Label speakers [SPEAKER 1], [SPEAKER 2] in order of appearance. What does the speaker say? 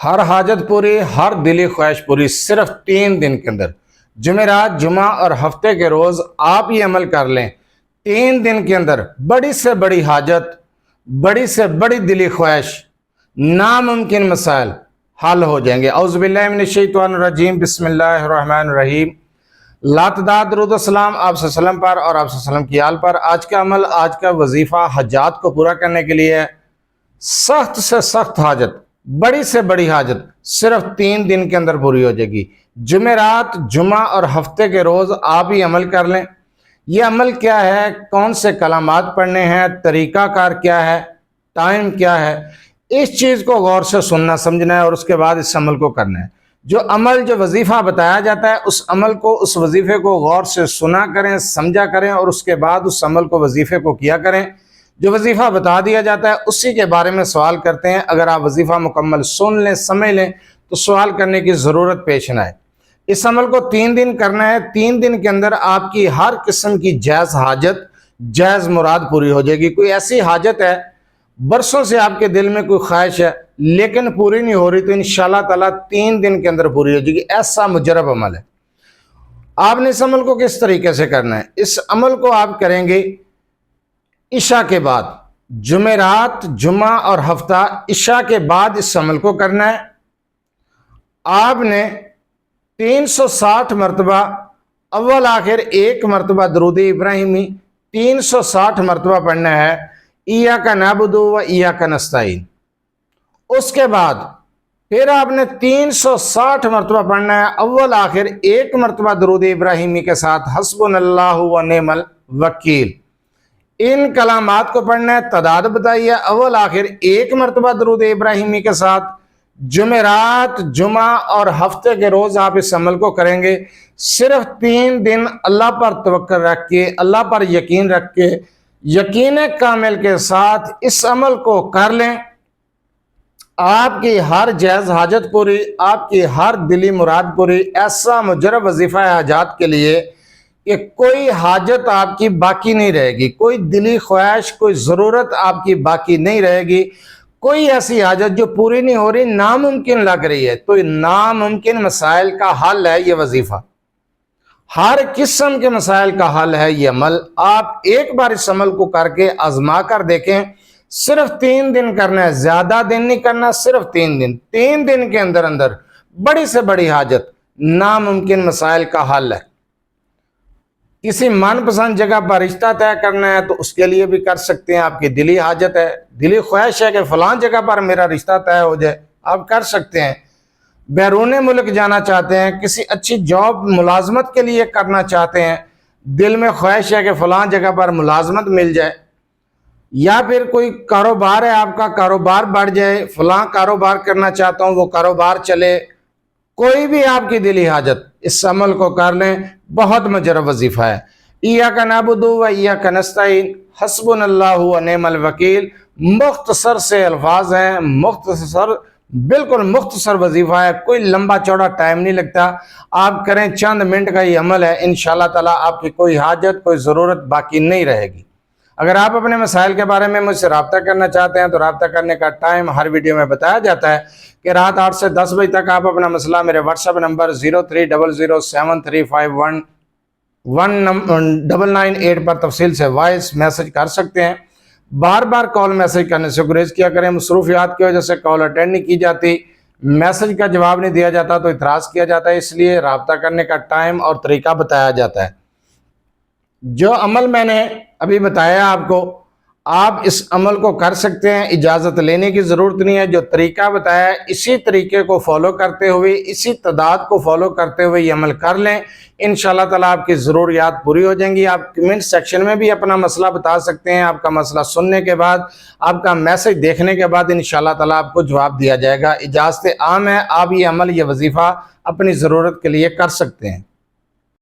[SPEAKER 1] ہر حاجت پوری، ہر دلی خواہش پوری صرف 3 دن کے اندر۔ جمعرات، جمعہ اور ہفتے کے روز آپ یہ عمل کر لیں، 3 دن کے اندر بڑی سے بڑی حاجت، بڑی سے بڑی دلی خواہش، ناممکن مسائل حل ہو جائیں گے۔ اعوذ باللہ من الشیطان الرجیم، بسم اللہ الرحمن الرحیم۔ لاتعداد درود و سلام آپ صلی اللہ علیہ وسلم پر اور آپ صلی اللہ علیہ وسلم کی آل پر۔ آج کا عمل، آج کا وظیفہ حاجات کو پورا کرنے کے لیے ہے۔ سخت سے سخت حاجت، بڑی سے بڑی حاجت صرف 3 دن کے اندر پوری ہو جائے گی۔ جمعرات، جمعہ اور ہفتے کے روز آپ یہ عمل کر لیں۔ یہ عمل کیا ہے، کون سے کلمات پڑھنے ہیں، طریقہ کار کیا ہے، ٹائم کیا ہے، اس چیز کو غور سے سننا سمجھنا ہے اور اس کے بعد اس عمل کو کرنا ہے۔ جو عمل، جو وظیفہ بتایا جاتا ہے، اس عمل کو، اس وظیفے کو غور سے سنا کریں، سمجھا کریں اور اس کے بعد اس عمل کو، وظیفے کو کیا کریں۔ جو وظیفہ بتا دیا جاتا ہے اسی کے بارے میں سوال کرتے ہیں۔ اگر آپ وظیفہ مکمل سن لیں، سمجھ لیں تو سوال کرنے کی ضرورت پیش نہ آئے۔ اس عمل کو 3 دن کرنا ہے۔ 3 دن کے اندر آپ کی ہر قسم کی جائز حاجت، جائز مراد پوری ہو جائے گی۔ کوئی ایسی حاجت ہے، برسوں سے آپ کے دل میں کوئی خواہش ہے لیکن پوری نہیں ہو رہی، تو انشاءاللہ تعالیٰ 3 دن کے اندر پوری ہو جائے گی۔ ایسا مجرب عمل ہے۔ آپ نے اس عمل کو کس طریقے سے کرنا ہے؟ اس عمل کو آپ کریں گے عشاء کے بعد۔ جمعرات، جمعہ اور ہفتہ عشاء کے بعد اس عمل کو کرنا ہے۔ آپ نے 360 مرتبہ اول آخر 1 مرتبہ درود ابراہیمی 360 مرتبہ پڑھنا ہے۔ ایاک نعبد و ایاک نستعین۔ اس کے بعد پھر آپ نے 360 مرتبہ پڑھنا ہے اول آخر 1 مرتبہ درود ابراہیمی کے ساتھ حسبنا اللہ و نعم الوکیل۔ ان کلمات کو پڑھنا ہے، تعداد بتائیے، اول آخر 1 مرتبہ درود ابراہیمی کے ساتھ۔ جمعرات، جمعہ اور ہفتے کے روز آپ اس عمل کو کریں گے۔ صرف 3 دن اللہ پر توکل رکھ کے، اللہ پر یقین رکھ کے، یقین کامل کے ساتھ اس عمل کو کر لیں۔ آپ کی ہر جائز حاجت پوری، آپ کی ہر دلی مراد پوری۔ ایسا مجرب وظیفہ ہے حاجات کے لیے کہ کوئی حاجت آپ کی باقی نہیں رہے گی، کوئی دلی خواہش، کوئی ضرورت آپ کی باقی نہیں رہے گی۔ کوئی ایسی حاجت جو پوری نہیں ہو رہی، ناممکن لگ رہی ہے، تو ناممکن مسائل کا حل ہے یہ وظیفہ۔ ہر قسم کے مسائل کا حل ہے یہ عمل۔ آپ ایک بار اس عمل کو کر کے آزما کر دیکھیں۔ صرف 3 دن کرنا ہے، زیادہ دن نہیں کرنا، صرف 3 دن۔ 3 دن کے اندر اندر بڑی سے بڑی حاجت، ناممکن مسائل کا حل ہے۔ کسی من پسند جگہ پر رشتہ طے کرنا ہے تو اس کے لیے بھی کر سکتے ہیں۔ آپ کی دلی حاجت ہے، دلی خواہش ہے کہ فلاں جگہ پر میرا رشتہ طے ہو جائے، آپ کر سکتے ہیں۔ بیرون ملک جانا چاہتے ہیں، کسی اچھی جاب، ملازمت کے لیے کرنا چاہتے ہیں، دل میں خواہش ہے کہ فلاں جگہ پر ملازمت مل جائے، یا پھر کوئی کاروبار ہے، آپ کا کاروبار بڑھ جائے، فلاں کاروبار کرنا چاہتا ہوں وہ کاروبار چلے، کوئی بھی آپ کی دلی حاجت، اس عمل کو کر لیں۔ بہت مجرب وظیفہ ہے۔ ایاک نعبد و ایاک نستعین، حسبنا اللہ و نعم الوکیل۔ مختصر سے الفاظ ہیں، مختصر، بالکل مختصر وظیفہ ہے، کوئی لمبا چوڑا ٹائم نہیں لگتا۔ آپ کریں، چند منٹ کا یہ عمل ہے، انشاءاللہ تعالیٰ آپ کی کوئی حاجت، کوئی ضرورت باقی نہیں رہے گی۔ اگر آپ اپنے مسائل کے بارے میں مجھ سے رابطہ کرنا چاہتے ہیں تو رابطہ کرنے کا ٹائم ہر ویڈیو میں بتایا جاتا ہے کہ رات 8 سے 10 بجے تک آپ اپنا مسئلہ میرے واٹس ایپ نمبر 030073519998 پر تفصیل سے وائس میسج کر سکتے ہیں۔ بار بار کال میسج کرنے سے گریز کیا کریں، مصروفیات کی وجہ سے کال اٹینڈ نہیں کی جاتی، میسج کا جواب نہیں دیا جاتا تو اعتراض کیا جاتا ہے، اس لیے رابطہ کرنے کا ٹائم اور طریقہ بتایا جاتا ہے۔ جو عمل میں نے ابھی بتایا آپ کو، آپ اس عمل کو کر سکتے ہیں، اجازت لینے کی ضرورت نہیں ہے۔ جو طریقہ بتایا ہے اسی طریقے کو فالو کرتے ہوئے، اسی تعداد کو فالو کرتے ہوئے یہ عمل کر لیں، انشاءاللہ تعالیٰ آپ کی ضروریات پوری ہو جائیں گی۔ آپ کمنٹ سیکشن میں بھی اپنا مسئلہ بتا سکتے ہیں، آپ کا مسئلہ سننے کے بعد، آپ کا میسج دیکھنے کے بعد انشاءاللہ تعالیٰ آپ کو جواب دیا جائے گا۔ اجازت عام ہے، آپ یہ عمل، یہ وظیفہ اپنی ضرورت کے لیے کر سکتے ہیں۔